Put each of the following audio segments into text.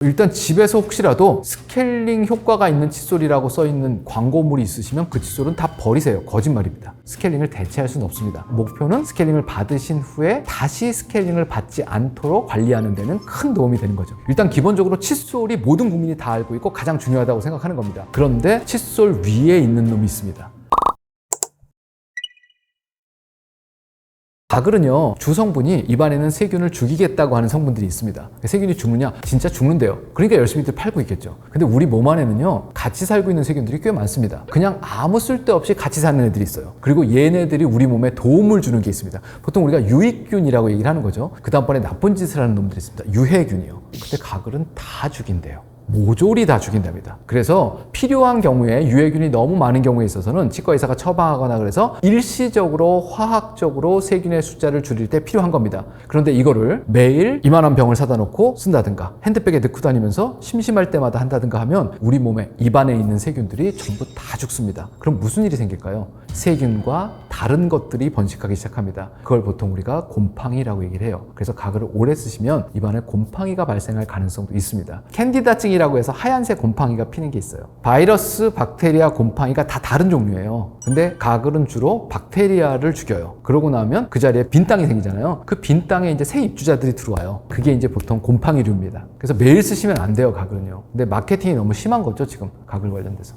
일단 집에서 혹시라도 스케일링 효과가 있는 칫솔이라고 써있는 광고물이 있으시면 그 칫솔은 다 버리세요. 거짓말입니다. 스케일링을 대체할 수는 없습니다. 목표는 스케일링을 받으신 후에 다시 스케일링을 받지 않도록 관리하는 데는 큰 도움이 되는 거죠. 일단 기본적으로 칫솔이 모든 국민이 다 알고 있고 가장 중요하다고 생각하는 겁니다. 그런데 칫솔 위에 있는 놈이 있습니다. 가글은요, 주성분이 입안에는 세균을 죽이겠다고 하는 성분들이 있습니다. 세균이 죽느냐? 진짜 죽는데요. 그러니까 열심히들 팔고 있겠죠. 근데 우리 몸 안에는요, 같이 살고 있는 세균들이 꽤 많습니다. 그냥 아무 쓸데없이 같이 사는 애들이 있어요. 그리고 얘네들이 우리 몸에 도움을 주는 게 있습니다. 보통 우리가 유익균이라고 얘기를 하는 거죠. 그 다음번에 나쁜 짓을 하는 놈들이 있습니다. 유해균이요. 근데 가글은 다 죽인대요. 모조리 다 죽인답니다. 그래서 필요한 경우에 유해균이 너무 많은 경우에 있어서는 치과 의사가 처방하거나 그래서 일시적으로 화학적으로 세균의 숫자를 줄일 때 필요한 겁니다. 그런데 이거를 매일 이만한 병을 사다 놓고 쓴다든가 핸드백에 넣고 다니면서 심심할 때마다 한다든가 하면 우리 몸에 입안에 있는 세균들이 전부 다 죽습니다. 그럼 무슨 일이 생길까요? 세균과 다른 것들이 번식하기 시작합니다. 그걸 보통 우리가 곰팡이라고 얘기를 해요. 그래서 가글을 오래 쓰시면 입안에 곰팡이가 발생할 가능성도 있습니다. 캔디다증이라고 해서 하얀색 곰팡이가 피는 게 있어요. 바이러스, 박테리아, 곰팡이가 다 다른 종류예요. 근데 가글은 주로 박테리아를 죽여요. 그러고 나면 그 자리에 빈 땅이 생기잖아요. 그 빈 땅에 이제 새 입주자들이 들어와요. 그게 이제 보통 곰팡이류입니다. 그래서 매일 쓰시면 안 돼요, 가글은요. 근데 마케팅이 너무 심한 거죠, 지금 가글 관련돼서.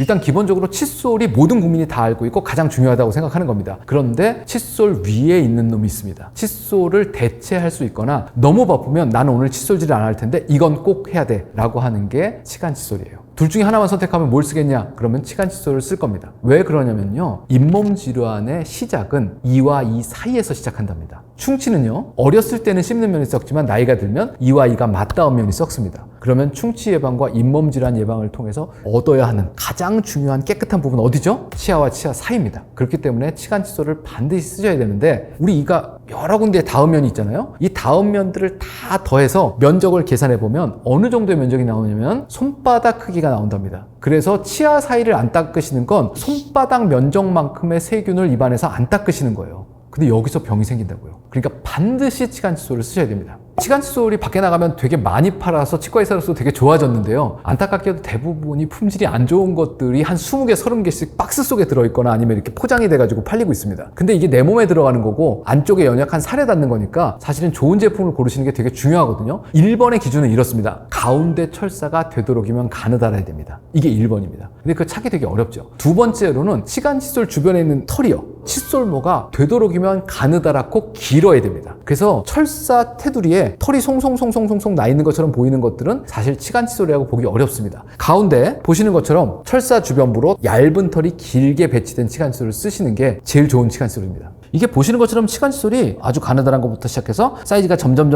일단 기본적으로 칫솔이 모든 국민이 다 알고 있고 가장 중요하다고 생각하는 겁니다. 그런데 칫솔 위에 있는 놈이 있습니다. 칫솔을 대체할 수 있거나 너무 바쁘면 나는 오늘 칫솔질을 안 할 텐데 이건 꼭 해야 돼 라고 하는 게 치간 칫솔이에요. 둘 중에 하나만 선택하면 뭘 쓰겠냐? 그러면 치간 칫솔을 쓸 겁니다. 왜 그러냐면요, 잇몸 질환의 시작은 이와 이 사이에서 시작한답니다. 충치는요, 어렸을 때는 씹는 면이 썩지만 나이가 들면 이와 이가 맞닿은 면이 썩습니다. 그러면 충치 예방과 잇몸 질환 예방을 통해서 얻어야 하는 가장 중요한 깨끗한 부분 어디죠? 치아와 치아 사이입니다. 그렇기 때문에 치간 칫솔을 반드시 쓰셔야 되는데 우리 이가 여러 군데에 닿은 면이 있잖아요. 이 닿은 면들을 다 더해서 면적을 계산해 보면 어느 정도의 면적이 나오냐면 손바닥 크기가 나온답니다. 그래서 치아 사이를 안 닦으시는 건 손바닥 면적만큼의 세균을 입안에서 안 닦으시는 거예요. 근데 여기서 병이 생긴다고요. 그러니까 반드시 치간 칫솔을 쓰셔야 됩니다. 치간 칫솔이 밖에 나가면 되게 많이 팔아서 치과 의사로서 되게 좋아졌는데요. 안타깝게도 대부분이 품질이 안 좋은 것들이 한 20개, 30개씩 박스 속에 들어있거나 아니면 이렇게 포장이 돼가지고 팔리고 있습니다. 근데 이게 내 몸에 들어가는 거고 안쪽에 연약한 살에 닿는 거니까 사실은 좋은 제품을 고르시는 게 되게 중요하거든요. 1번의 기준은 이렇습니다. 가운데 철사가 되도록이면 가느다라야 됩니다. 이게 1번입니다. 근데 그거 찾기 되게 어렵죠. 두 번째로는 치간 칫솔 주변에 있는 털이요. 칫솔모가 되도록이면 가느다랗고 길어야 됩니다. 그래서 철사 테두리에 털이 송송송송송송 나 있는 것처럼 보이는 것들은 사실 치간 칫솔이라고 보기 어렵습니다. 가운데 보시는 것처럼 철사 주변부로 얇은 털이 길게 배치된 치간 칫솔을 쓰시는 게 제일 좋은 치간 칫솔입니다. 이게 보시는 것처럼 치간 칫솔이 아주 가느다란 것부터 시작해서 사이즈가 점점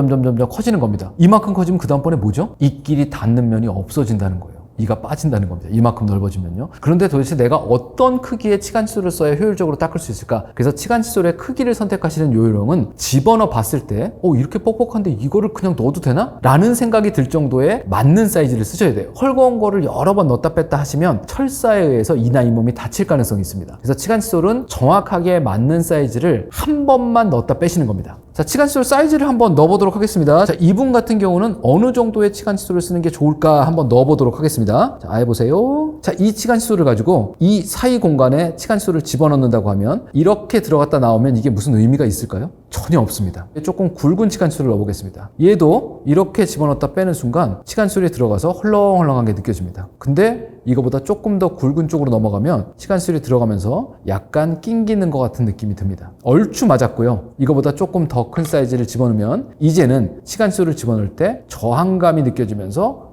커지는 겁니다. 이만큼 커지면 그 다음번에 뭐죠? 이끼리 닿는 면이 없어진다는 거예요. 이가 빠진다는 겁니다. 이만큼 넓어지면요. 그런데 도대체 내가 어떤 크기의 치간 칫솔을 써야 효율적으로 닦을 수 있을까? 그래서 치간 칫솔의 크기를 선택하시는 요령은 집어넣어 봤을 때 이렇게 뻑뻑한데 이거를 그냥 넣어도 되나? 라는 생각이 들 정도의 맞는 사이즈를 쓰셔야 돼요. 헐거운 거를 여러 번 넣었다 뺐다 하시면 철사에 의해서 이나 잇몸이 다칠 가능성이 있습니다. 그래서 치간 칫솔은 정확하게 맞는 사이즈를 한 번만 넣었다 빼시는 겁니다. 자, 치간 칫솔 사이즈를 한번 넣어보도록 하겠습니다. 자, 이분 같은 경우는 어느 정도의 치간 칫솔을 쓰는 게 좋을까 한번 넣어보도록 하겠습니다. 자, 해보세요. 자, 이 치간 칫솔을 가지고 이 사이 공간에 치간 칫솔을 집어넣는다고 하면 이렇게 들어갔다 나오면 이게 무슨 의미가 있을까요? 전혀 없습니다. 조금 굵은 치간 칫솔을 넣어보겠습니다. 얘도 이렇게 집어넣었다 빼는 순간 치간 칫솔이 들어가서 헐렁헐렁한 게 느껴집니다. 근데 이거보다 조금 더 굵은 쪽으로 넘어가면 치간 칫솔이 들어가면서 약간 낑기는 것 같은 느낌이 듭니다. 얼추 맞았고요. 이거보다 조금 더 큰 사이즈를 집어넣으면 이제는 치간 칫솔을 집어넣을 때 저항감이 느껴지면서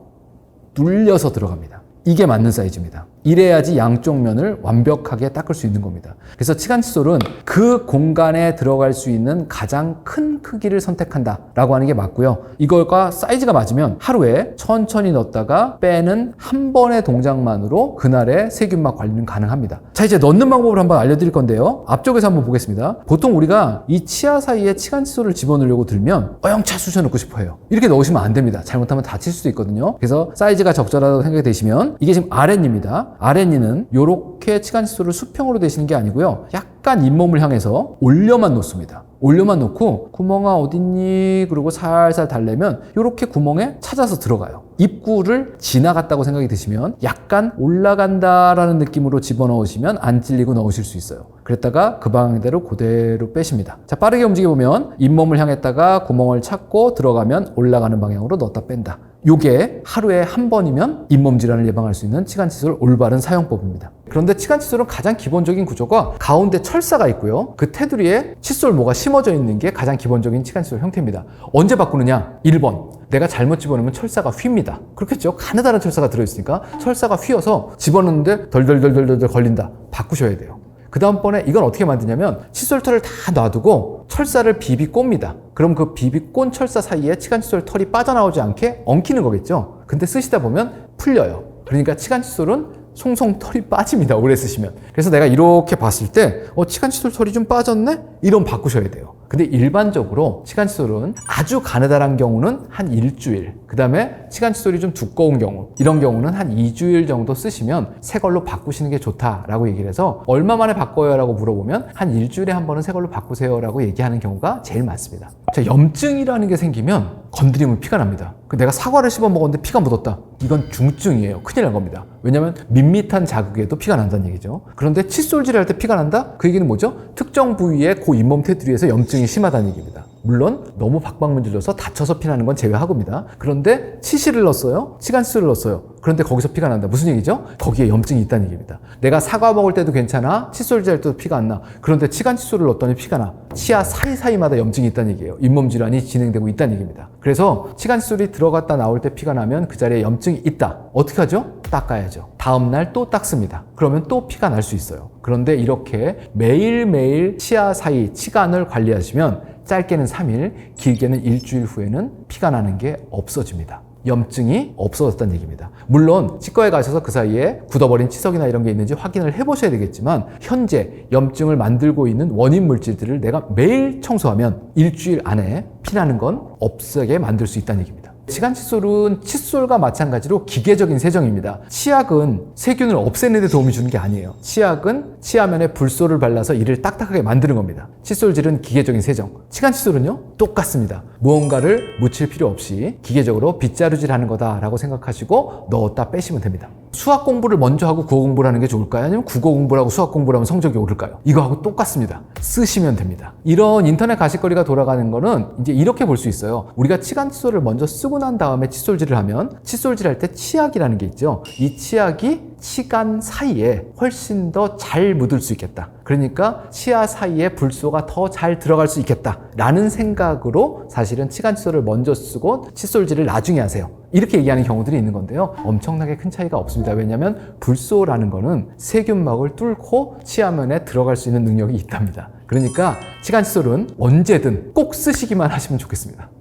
눌려서 들어갑니다. 이게 맞는 사이즈입니다. 이래야지 양쪽 면을 완벽하게 닦을 수 있는 겁니다. 그래서 치간 칫솔은 그 공간에 들어갈 수 있는 가장 큰 크기를 선택한다 라고 하는 게 맞고요. 이걸과 사이즈가 맞으면 하루에 천천히 넣었다가 빼는 한 번의 동작만으로 그날의 세균막 관리는 가능합니다. 자, 이제 넣는 방법을 한번 알려드릴 건데요. 앞쪽에서 한번 보겠습니다. 보통 우리가 이 치아 사이에 치간 칫솔을 집어넣으려고 들면 어영차 쑤셔 넣고 싶어 해요. 이렇게 넣으시면 안 됩니다. 잘못하면 다칠 수도 있거든요. 그래서 사이즈가 적절하다고 생각이 되시면 이게 지금 RN입니다. 아랫니는 이렇게 치간칫솔을 수평으로 대시는 게 아니고요. 약간 잇몸을 향해서 올려만 놓습니다. 올려만 놓고 구멍아 어딨니? 그리고 살살 달래면 이렇게 구멍에 찾아서 들어가요. 입구를 지나갔다고 생각이 드시면 약간 올라간다라는 느낌으로 집어넣으시면 안 찔리고 넣으실 수 있어요. 그랬다가 그 방향대로 그대로 빼십니다. 자, 빠르게 움직여보면 잇몸을 향했다가 구멍을 찾고 들어가면 올라가는 방향으로 넣었다 뺀다. 요게 하루에 한 번이면 잇몸 질환을 예방할 수 있는 치간칫솔 올바른 사용법입니다. 그런데 치간칫솔은 가장 기본적인 구조가 가운데 철사가 있고요. 그 테두리에 칫솔 모가 심어져 있는 게 가장 기본적인 치간칫솔 형태입니다. 언제 바꾸느냐? 1번. 내가 잘못 집어넣으면 철사가 휩니다. 그렇겠죠? 가느다란 철사가 들어있으니까 철사가 휘어서 집어넣는데 덜덜덜덜덜 걸린다. 바꾸셔야 돼요. 그 다음번에 이건 어떻게 만드냐면 칫솔털을 다 놔두고 철사를 비비 꼽니다. 그럼 그 비비 꼰 철사 사이에 치간칫솔 털이 빠져나오지 않게 엉키는 거겠죠. 근데 쓰시다 보면 풀려요. 그러니까 치간칫솔은 송송 털이 빠집니다. 오래 쓰시면. 그래서 내가 이렇게 봤을 때 치간칫솔 털이 좀 빠졌네? 이러면 바꾸셔야 돼요. 근데 일반적으로 치간칫솔은 아주 가느다란 경우는 한 일주일, 그 다음에 치간칫솔이 좀 두꺼운 경우, 이런 경우는 한 2주일 정도 쓰시면 새 걸로 바꾸시는 게 좋다라고 얘기를 해서 얼마 만에 바꿔요? 라고 물어보면 한 일주일에 한 번은 새 걸로 바꾸세요 라고 얘기하는 경우가 제일 많습니다. 자, 염증이라는 게 생기면 건드리면 피가 납니다. 내가 사과를 씹어 먹었는데 피가 묻었다. 이건 중증이에요. 큰일 난 겁니다. 왜냐하면 밋밋한 자극에도 피가 난다는 얘기죠. 그런데 칫솔질을 할 때 피가 난다? 그 얘기는 뭐죠? 특정 부위에 그 잇몸 테두리에서 염증이 심하다는 얘기입니다. 물론 너무 박박 문질러서 다쳐서 피나는 건 제외하고입니다. 그런데 치실을 넣었어요. 치간칫솔을 넣었어요. 그런데 거기서 피가 난다. 무슨 얘기죠? 거기에 염증이 있다는 얘기입니다. 내가 사과 먹을 때도 괜찮아. 칫솔질 할 때도 피가 안 나. 그런데 치간칫솔을 넣었더니 피가 나. 치아 사이사이마다 염증이 있다는 얘기예요. 잇몸 질환이 진행되고 있다는 얘기입니다. 그래서 치간칫솔이 들어갔다 나올 때 피가 나면 그 자리에 염증이 있다. 어떻게 하죠? 닦아야죠. 다음날 또 닦습니다. 그러면 또 피가 날 수 있어요. 그런데 이렇게 매일매일 치아 사이 치간을 관리하시면 짧게는 3일, 길게는 일주일 후에는 피가 나는 게 없어집니다. 염증이 없어졌다는 얘기입니다. 물론 치과에 가셔서 그 사이에 굳어버린 치석이나 이런 게 있는지 확인을 해보셔야 되겠지만 현재 염증을 만들고 있는 원인 물질들을 내가 매일 청소하면 일주일 안에 피나는 건 없게 만들 수 있다는 얘기입니다. 치간칫솔은 칫솔과 마찬가지로 기계적인 세정입니다. 치약은 세균을 없애는 데 도움이 주는 게 아니에요. 치약은 치아면에 불소를 발라서 이를 딱딱하게 만드는 겁니다. 칫솔질은 기계적인 세정. 치간칫솔은요? 똑같습니다. 무언가를 묻힐 필요 없이 기계적으로 빗자루질 하는 거다라고 생각하시고 넣었다 빼시면 됩니다. 수학 공부를 먼저 하고 국어 공부를 하는 게 좋을까요? 아니면 국어 공부를 하고 수학 공부를 하면 성적이 오를까요? 이거하고 똑같습니다. 쓰시면 됩니다. 이런 인터넷 가십거리가 돌아가는 거는 이제 이렇게 볼 수 있어요. 우리가 치간칫솔을 먼저 쓰고 난 다음에 칫솔질을 하면 칫솔질 할 때 치약이라는 게 있죠. 이 치약이 치간 사이에 훨씬 더 잘 묻을 수 있겠다. 그러니까 치아 사이에 불소가 더 잘 들어갈 수 있겠다 라는 생각으로 사실은 치간칫솔을 먼저 쓰고 칫솔질을 나중에 하세요. 이렇게 얘기하는 경우들이 있는 건데요. 엄청나게 큰 차이가 없습니다. 왜냐하면 불소라는 거는 세균막을 뚫고 치아면에 들어갈 수 있는 능력이 있답니다. 그러니까 치간칫솔은 언제든 꼭 쓰시기만 하시면 좋겠습니다.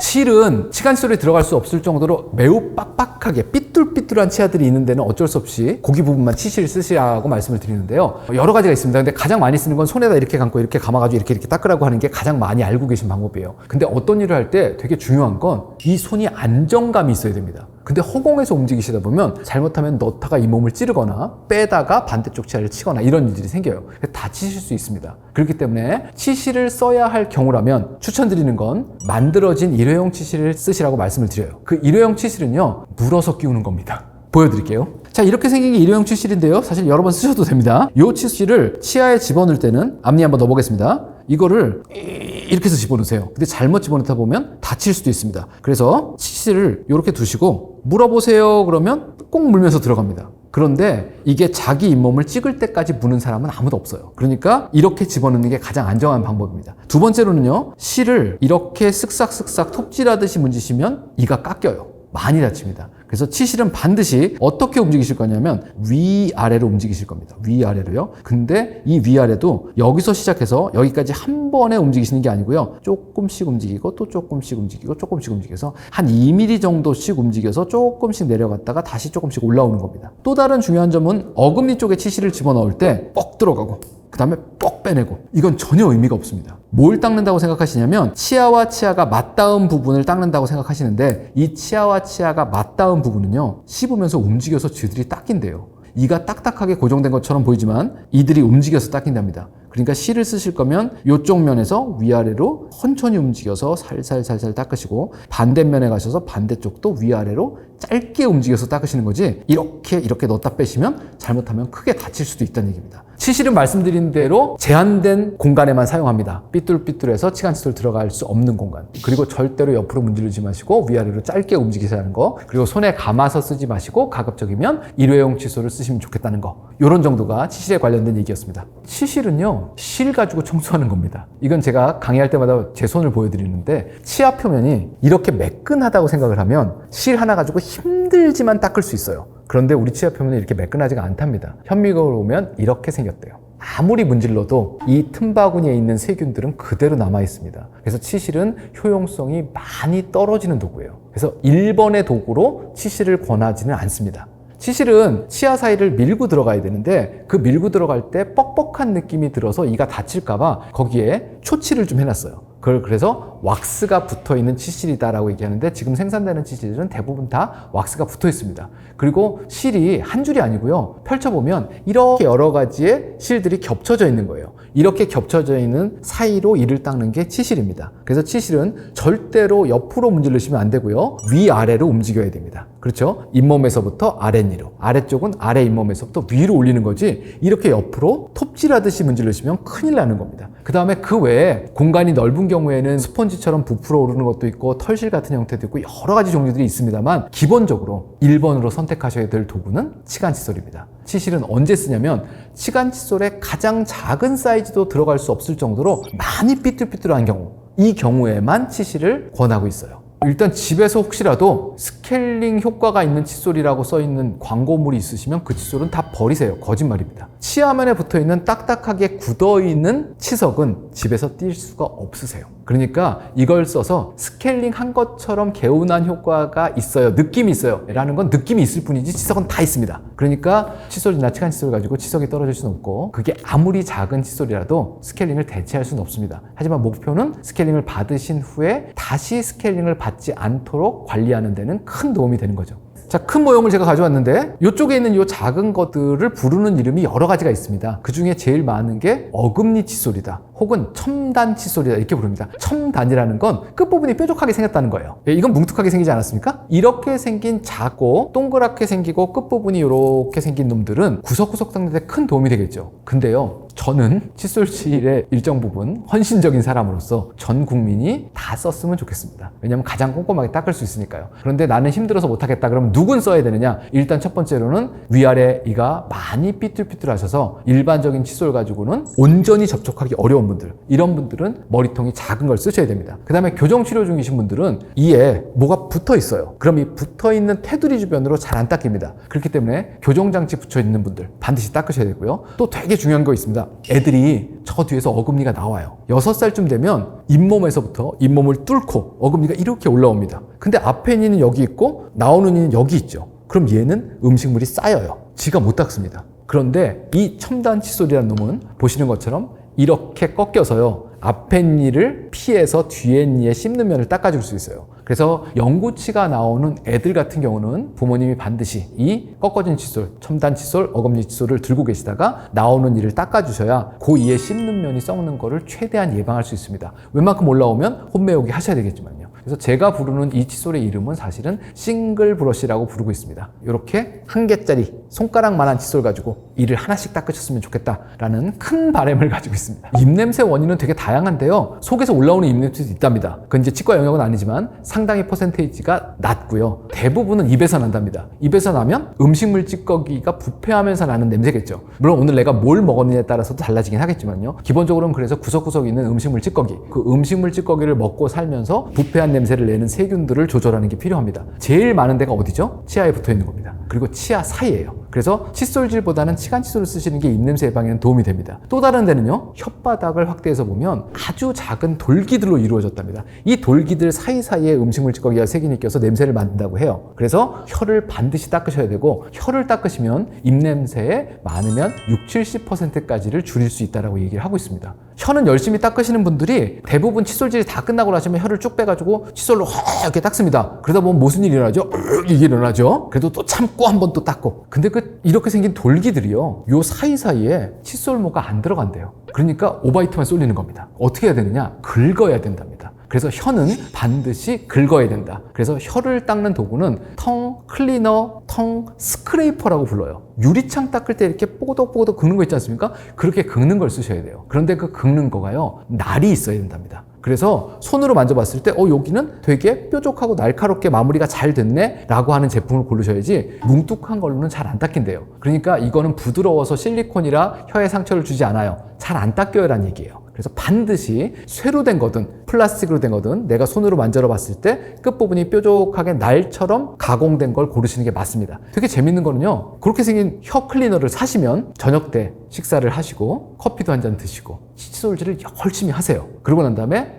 실은 치간칫솔이 들어갈 수 없을 정도로 매우 빡빡하게 삐뚤삐뚤한 치아들이 있는 데는 어쩔 수 없이 고기 부분만 치실을 쓰시라고 말씀을 드리는데요. 여러 가지가 있습니다. 근데 가장 많이 쓰는 건 손에다 이렇게 감고 이렇게 감아가지고 이렇게 닦으라고 하는 게 가장 많이 알고 계신 방법이에요. 근데 어떤 일을 할 때 되게 중요한 건 이 손이 안정감이 있어야 됩니다. 근데 허공에서 움직이시다 보면 잘못하면 넣다가 이 몸을 찌르거나 빼다가 반대쪽 치아를 치거나 이런 일들이 생겨요. 다치실 수 있습니다. 그렇기 때문에 치실을 써야 할 경우라면 추천드리는 건 만들어진 일회용 치실을 쓰시라고 말씀을 드려요. 그 일회용 치실은요, 물어서 끼우는 겁니다. 보여드릴게요. 자, 이렇게 생긴 게 일회용 치실인데요. 사실 여러 번 쓰셔도 됩니다. 이 치실을 치아에 집어넣을 때는 앞니 한번 넣어보겠습니다. 이거를 이렇게 해서 집어넣으세요. 근데 잘못 집어넣다 보면 다칠 수도 있습니다. 그래서 치실을 이렇게 두시고 물어보세요 그러면 꼭 물면서 들어갑니다. 그런데 이게 자기 잇몸을 찍을 때까지 무는 사람은 아무도 없어요. 그러니까 이렇게 집어넣는 게 가장 안정한 방법입니다. 두 번째로는요, 실을 이렇게 쓱싹쓱싹 톱질하듯이 문지시면 이가 깎여요. 많이 다칩니다. 그래서 치실은 반드시 어떻게 움직이실 거냐면 위아래로 움직이실 겁니다. 위아래로요. 근데 이 위아래도 여기서 시작해서 여기까지 한 번에 움직이시는 게 아니고요. 조금씩 움직이고 또 조금씩 움직이고 조금씩 움직여서 한 2mm 정도씩 움직여서 조금씩 내려갔다가 다시 조금씩 올라오는 겁니다. 또 다른 중요한 점은 어금니 쪽에 치실을 집어넣을 때 뻑 들어가고 그 다음에 뻑 빼내고. 이건 전혀 의미가 없습니다. 뭘 닦는다고 생각하시냐면 치아와 치아가 맞닿은 부분을 닦는다고 생각하시는데, 이 치아와 치아가 맞닿은 부분은요, 씹으면서 움직여서 쥐들이 닦인대요. 이가 딱딱하게 고정된 것처럼 보이지만 이들이 움직여서 닦인답니다. 그러니까 실을 쓰실 거면 이쪽 면에서 위아래로 천천히 움직여서 살살살살 닦으시고, 반대면에 가셔서 반대쪽도 위아래로 짧게 움직여서 닦으시는 거지, 이렇게 넣었다 빼시면 잘못하면 크게 다칠 수도 있다는 얘기입니다. 치실은 말씀드린 대로 제한된 공간에만 사용합니다. 삐뚤삐뚤해서 치간칫솔 들어갈 수 없는 공간. 그리고 절대로 옆으로 문지르지 마시고 위아래로 짧게 움직이셔야 하는 거. 그리고 손에 감아서 쓰지 마시고 가급적이면 일회용 칫솔을 쓰시면 좋겠다는 거. 이런 정도가 치실에 관련된 얘기였습니다. 치실은요, 실 가지고 청소하는 겁니다. 이건 제가 강의할 때마다 제 손을 보여드리는데, 치아 표면이 이렇게 매끈하다고 생각을 하면 실 하나 가지고 힘들지만 닦을 수 있어요. 그런데 우리 치아 표면은 이렇게 매끈하지가 않답니다. 현미경을 보면 이렇게 생겼대요. 아무리 문질러도 이 틈바구니에 있는 세균들은 그대로 남아 있습니다. 그래서 치실은 효용성이 많이 떨어지는 도구예요. 그래서 1번의 도구로 치실을 권하지는 않습니다. 치실은 치아 사이를 밀고 들어가야 되는데, 그 밀고 들어갈 때 뻑뻑한 느낌이 들어서 이가 다칠까봐 거기에 초치를 좀 해놨어요. 그걸 그래서 왁스가 붙어있는 치실이다라고 얘기하는데, 지금 생산되는 치실은 대부분 다 왁스가 붙어 있습니다. 그리고 실이 한 줄이 아니고요, 펼쳐보면 이렇게 여러 가지의 실들이 겹쳐져 있는 거예요. 이렇게 겹쳐져 있는 사이로 이를 닦는 게 치실입니다. 그래서 치실은 절대로 옆으로 문지르시면 안 되고요, 위아래로 움직여야 됩니다. 그렇죠? 잇몸에서부터 아랫니로, 아래쪽은 아래 잇몸에서부터 위로 올리는 거지, 이렇게 옆으로 톱질하듯이 문지르시면 큰일 나는 겁니다. 그 다음에 그 외에 공간이 넓은 경우에는 스펀지처럼 부풀어 오르는 것도 있고 털실 같은 형태도 있고 여러 가지 종류들이 있습니다만, 기본적으로 1번으로 선택하셔야 될 도구는 치간칫솔입니다. 치실은 언제 쓰냐면, 치간칫솔의 가장 작은 사이즈도 들어갈 수 없을 정도로 많이 삐뚤삐뚤한 경우, 이 경우에만 치실을 권하고 있어요. 일단 집에서 혹시라도 스케일링 효과가 있는 칫솔이라고 써있는 광고물이 있으시면 그 칫솔은 다 버리세요. 거짓말입니다. 치아면에 붙어있는 딱딱하게 굳어있는 치석은 집에서 뗄 수가 없으세요. 그러니까 이걸 써서 스케일링 한 것처럼 개운한 효과가 있어요, 느낌이 있어요 라는 건 느낌이 있을 뿐이지 치석은 다 있습니다. 그러니까 칫솔이나 치간칫솔 가지고 치석이 떨어질 수는 없고, 그게 아무리 작은 칫솔이라도 스케일링을 대체할 수는 없습니다. 하지만 목표는 스케일링을 받으신 후에 다시 스케일링을 받지 않도록 관리하는 데는 큰 도움이 되는 거죠. 자, 큰 모형을 제가 가져왔는데, 이쪽에 있는 이 작은 것들을 부르는 이름이 여러 가지가 있습니다. 그 중에 제일 많은 게 어금니 칫솔이다, 혹은 첨단 칫솔이다, 이렇게 부릅니다. 첨단이라는 건 끝부분이 뾰족하게 생겼다는 거예요. 이건 뭉툭하게 생기지 않았습니까? 이렇게 생긴 작고 동그랗게 생기고 끝부분이 이렇게 생긴 놈들은 구석구석 닦는 데 큰 도움이 되겠죠. 근데요, 저는 칫솔질의 일정 부분 헌신적인 사람으로서 전 국민이 다 썼으면 좋겠습니다. 왜냐하면 가장 꼼꼼하게 닦을 수 있으니까요. 그런데 나는 힘들어서 못하겠다 그러면 누군 써야 되느냐? 일단 첫 번째로는 위아래 이가 많이 삐뚤삐뚤하셔서 일반적인 칫솔 가지고는 온전히 접촉하기 어려운 분들, 이런 분들은 머리통이 작은 걸 쓰셔야 됩니다. 그 다음에 교정치료 중이신 분들은 이에 뭐가 붙어 있어요. 그럼 이 붙어 있는 테두리 주변으로 잘 안 닦입니다. 그렇기 때문에 교정장치 붙여 있는 분들 반드시 닦으셔야 되고요. 또 되게 중요한 거 있습니다. 애들이 저 뒤에서 어금니가 나와요. 6살쯤 되면 잇몸에서부터 잇몸을 뚫고 어금니가 이렇게 올라옵니다. 근데 앞에 있는 여기 있고 나오는 이는 여기 있죠. 그럼 얘는 음식물이 쌓여요. 지가 못 닦습니다. 그런데 이 첨단 칫솔이라는 놈은 보시는 것처럼 이렇게 꺾여서요, 앞에 니를 피해서 뒤에 니에 씹는 면을 닦아줄 수 있어요. 그래서 영구치가 나오는 애들 같은 경우는 부모님이 반드시 이 꺾어진 칫솔, 첨단 칫솔, 어금니 칫솔을 들고 계시다가 나오는 이를 닦아주셔야 그 이에 씹는 면이 썩는 거를 최대한 예방할 수 있습니다. 웬만큼 올라오면 홈메오기 하셔야 되겠지만요. 그래서 제가 부르는 이 칫솔의 이름은 사실은 싱글 브러쉬라고 부르고 있습니다. 이렇게 한 개짜리 손가락만한 칫솔 가지고 이를 하나씩 닦으셨으면 좋겠다라는 큰 바람을 가지고 있습니다. 입냄새 원인은 되게 다양한데요, 속에서 올라오는 입냄새도 있답니다. 그건 이제 치과 영역은 아니지만 상당히 퍼센테이지가 낮고요, 대부분은 입에서 난답니다. 입에서 나면 음식물 찌꺼기가 부패하면서 나는 냄새겠죠. 물론 오늘 내가 뭘 먹었느냐에 따라서도 달라지긴 하겠지만요, 기본적으로는 그래서 구석구석에 있는 음식물 찌꺼기, 그 음식물 찌꺼기를 먹고 살면서 부패한 냄새를 내는 세균들을 조절하는 게 필요합니다. 제일 많은 데가 어디죠? 치아에 붙어 있는 겁니다. 그리고 치아 사이예요. 그래서 칫솔질보다는 치간 칫솔을 쓰시는 게 입냄새 예방에는 도움이 됩니다. 또 다른 데는요, 혓바닥을 확대해서 보면 아주 작은 돌기들로 이루어졌답니다. 이 돌기들 사이사이에 음식물 찌꺼기가 세균이 껴서 냄새를 만든다고 해요. 그래서 혀를 반드시 닦으셔야 되고, 혀를 닦으시면 입냄새에 많으면 60-70%까지를 줄일 수 있다고 얘기를 하고 있습니다. 혀는 열심히 닦으시는 분들이 대부분 칫솔질이 다 끝나고 나시면 혀를 쭉 빼가지고 칫솔로 이렇게 닦습니다. 그러다 보면 무슨 일이 일어나죠? 이게 일어나죠. 그래도 또 참고 한 번 또 닦고. 근데 이렇게 생긴 돌기들이요, 요 사이사이에 칫솔모가 안 들어간대요. 그러니까 오바이트만 쏠리는 겁니다. 어떻게 해야 되느냐? 긁어야 된답니다. 그래서 혀는 반드시 긁어야 된다. 그래서 혀를 닦는 도구는 텅 클리너, 텅 스크레이퍼라고 불러요. 유리창 닦을 때 이렇게 뽀독뽀독 긁는 거 있지 않습니까? 그렇게 긁는 걸 쓰셔야 돼요. 그런데 그 긁는 거가요, 날이 있어야 된답니다. 그래서 손으로 만져봤을 때 여기는 되게 뾰족하고 날카롭게 마무리가 잘 됐네 라고 하는 제품을 고르셔야지 뭉툭한 걸로는 잘 안 닦인대요. 그러니까 이거는 부드러워서 실리콘이라 혀에 상처를 주지 않아요. 잘 안 닦여요 라는 얘기예요. 그래서 반드시 쇠로 된 거든 플라스틱으로 된 거든 내가 손으로 만져 봤을 때 끝부분이 뾰족하게 날처럼 가공된 걸 고르시는 게 맞습니다. 되게 재밌는 거는요, 그렇게 생긴 혀 클리너를 사시면 저녁 때 식사를 하시고 커피도 한 잔 드시고 칫솔질을 열심히 하세요. 그러고 난 다음에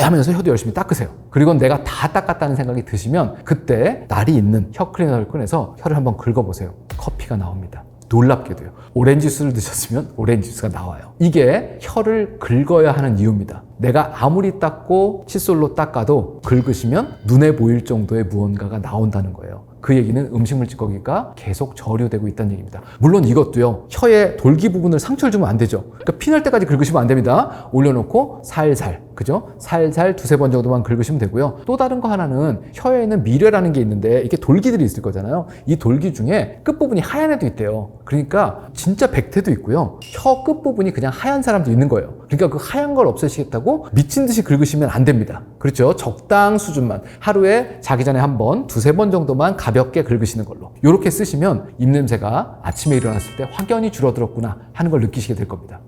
하면서 혀도 열심히 닦으세요. 그리고 내가 다 닦았다는 생각이 드시면 그때 날이 있는 혀 클리너를 꺼내서 혀를 한번 긁어보세요. 커피가 나옵니다. 놀랍게도요, 오렌지 주스를 드셨으면 오렌지 주스가 나와요. 이게 혀를 긁어야 하는 이유입니다. 내가 아무리 닦고 칫솔로 닦아도 긁으시면 눈에 보일 정도의 무언가가 나온다는 거예요. 그 얘기는 음식물 찌꺼기가 계속 저류되고 있다는 얘기입니다. 물론 이것도요, 혀의 돌기 부분을 상처를 주면 안 되죠. 그러니까 피날 때까지 긁으시면 안 됩니다. 올려놓고 살살, 그죠? 살살 2-3번 정도만 긁으시면 되고요. 또 다른 거 하나는 혀에는 미뢰라는 게 있는데 이게 돌기들이 있을 거잖아요. 이 돌기 중에 끝부분이 하얀 애도 있대요. 그러니까 진짜 백태도 있고요, 혀 끝부분이 그냥 하얀 사람도 있는 거예요. 그러니까 그 하얀 걸 없애시겠다고 미친 듯이 긁으시면 안 됩니다. 그렇죠? 적당 수준만, 하루에 자기 전에 한 번, 2-3번 정도만 가볍게 긁으시는 걸로. 이렇게 쓰시면 입냄새가 아침에 일어났을 때 확연히 줄어들었구나 하는 걸 느끼시게 될 겁니다.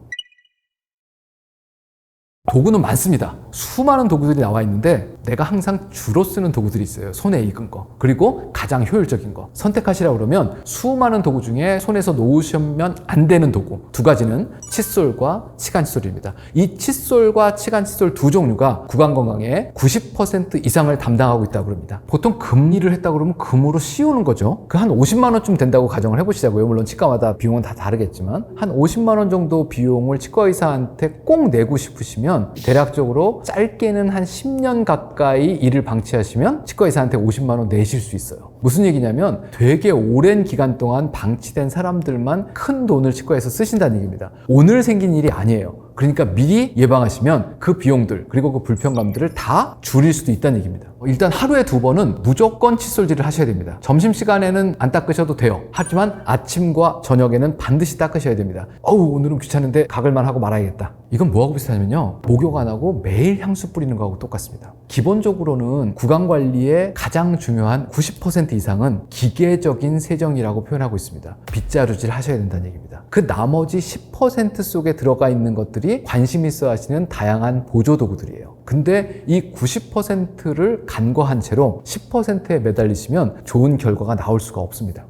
도구는 많습니다. 수많은 도구들이 나와 있는데 내가 항상 주로 쓰는 도구들이 있어요. 손에 익은 거, 그리고 가장 효율적인 거 선택하시라고 그러면 수많은 도구 중에 손에서 놓으시면 안 되는 도구 두 가지는 칫솔과 치간 칫솔입니다. 이 칫솔과 치간 칫솔 두 종류가 구강 건강의 90% 이상을 담당하고 있다고 합니다. 보통 금리를 했다고 그러면 금으로 씌우는 거죠. 그 한 50만 원쯤 된다고 가정을 해보시자고요. 물론 치과마다 비용은 다 다르겠지만 한 50만 원 정도 비용을 치과 의사한테 꼭 내고 싶으시면 대략적으로 짧게는 한 10년 가까이 이를 방치하시면 치과 의사한테 50만 원 내실 수 있어요. 무슨 얘기냐면 되게 오랜 기간 동안 방치된 사람들만 큰 돈을 치과에서 쓰신다는 얘기입니다. 오늘 생긴 일이 아니에요. 그러니까 미리 예방하시면 그 비용들 그리고 그 불편감들을 다 줄일 수도 있다는 얘기입니다. 일단 하루에 2번은 무조건 칫솔질을 하셔야 됩니다. 점심시간에는 안 닦으셔도 돼요. 하지만 아침과 저녁에는 반드시 닦으셔야 됩니다. 오늘은 귀찮은데 가글만 하고 말아야겠다. 이건 뭐하고 비슷하냐면요, 목욕 안 하고 매일 향수 뿌리는 거하고 똑같습니다. 기본적으로는 구강관리의 가장 중요한 90% 이상은 기계적인 세정이라고 표현하고 있습니다. 빗자루질 하셔야 된다는 얘기입니다. 그 나머지 10% 속에 들어가 있는 것들이 관심 있어 하시는 다양한 보조도구들이에요. 근데 이 90%를 간과한 채로 10%에 매달리시면 좋은 결과가 나올 수가 없습니다.